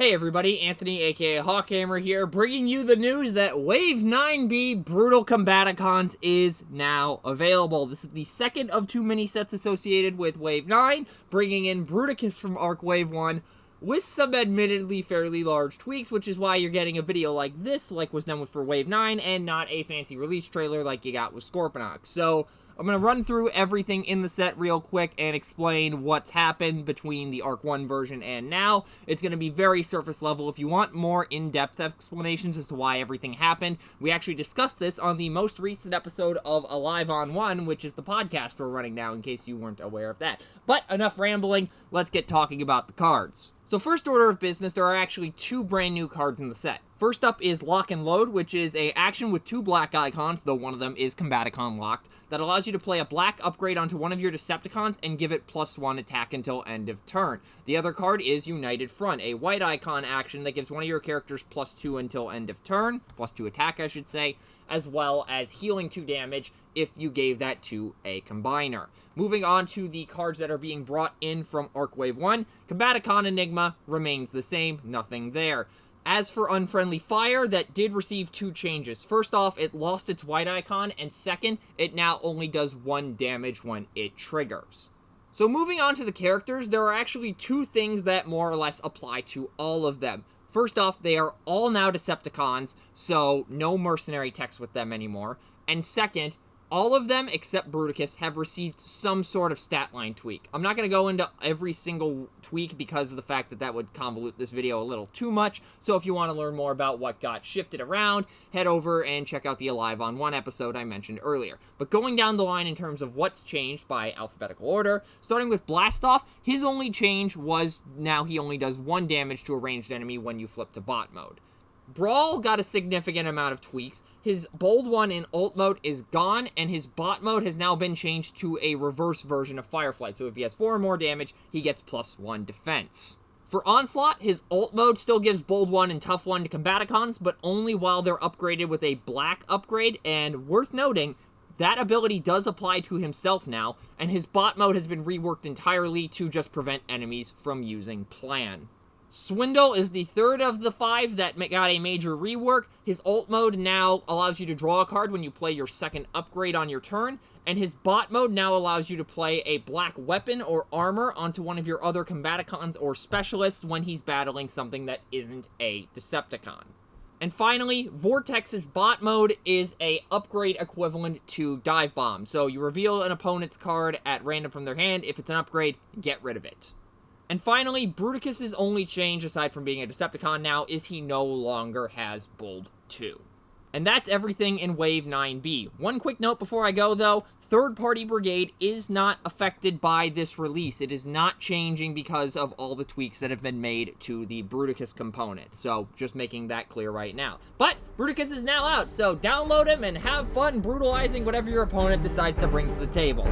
Hey everybody, Anthony aka Hawkhammer here, bringing you the news that Wave 9B Brutal Combaticons is now available. This is the second of two mini-sets associated with Wave 9, bringing in Bruticus from Arc Wave 1, with some admittedly fairly large tweaks, which is why you're getting a video like this, like was done with for Wave 9, and not a fancy release trailer like you got with Scorponok. So, I'm going to run through everything in the set real quick and explain what's happened between the Arc 1 version and now. It's going to be very surface level. If you want more in-depth explanations as to why everything happened, we actually discussed this on the most recent episode of Alive on 1, which is the podcast we're running now, in case you weren't aware of that. But enough rambling, let's get talking about the cards. So first order of business, there are actually two brand new cards in the set. First up is Lock and Load, which is an action with two black icons, though one of them is Combaticon locked, that allows you to play a black upgrade onto one of your Decepticons and give it +1 attack until end of turn. The other card is United Front, a white icon action that gives one of your characters +2 until end of turn, +2 attack I should say, as well as healing 2 damage if you gave that to a combiner. Moving on to the cards that are being brought in from Arc Wave 1, Combaticon Enigma remains the same, nothing there. As for Unfriendly Fire, that did receive two changes. First off, it lost its white icon, and second, it now only does 1 damage when it triggers. So moving on to the characters, there are actually two things that more or less apply to all of them. First off, they are all now Decepticons, so no mercenary text with them anymore. And second, all of them, except Bruticus, have received some sort of stat line tweak. I'm not going to go into every single tweak because of the fact that that would convolute this video a little too much, so if you want to learn more about what got shifted around, head over and check out the Alive on 1 episode I mentioned earlier. But going down the line in terms of what's changed by alphabetical order, starting with Blastoff, his only change was now he only does 1 damage to a ranged enemy when you flip to bot mode. Brawl got a significant amount of tweaks. His bold one in ult mode is gone, and his bot mode has now been changed to a reverse version of Fireflight. So if he has 4 or more damage, he gets +1 defense. For Onslaught, his ult mode still gives bold 1 and tough 1 to Combaticons, but only while they're upgraded with a black upgrade, and worth noting, that ability does apply to himself now, and his bot mode has been reworked entirely to just prevent enemies from using Plan. Swindle is the third of the 5 that got a major rework. His ult mode now allows you to draw a card when you play your second upgrade on your turn, and his bot mode now allows you to play a black weapon or armor onto one of your other Combaticons or specialists when he's battling something that isn't a Decepticon. And finally, Vortex's bot mode is a upgrade equivalent to Dive Bomb. So you reveal an opponent's card at random from their hand. If it's an upgrade, get rid of it. And finally, Bruticus' only change, aside from being a Decepticon now, is he no longer has Bold 2. And that's everything in Wave 9B. One quick note before I go, though, Third Party Brigade is not affected by this release. It is not changing because of all the tweaks that have been made to the Bruticus component. So, just making that clear right now. But, Bruticus is now out, so download him and have fun brutalizing whatever your opponent decides to bring to the table.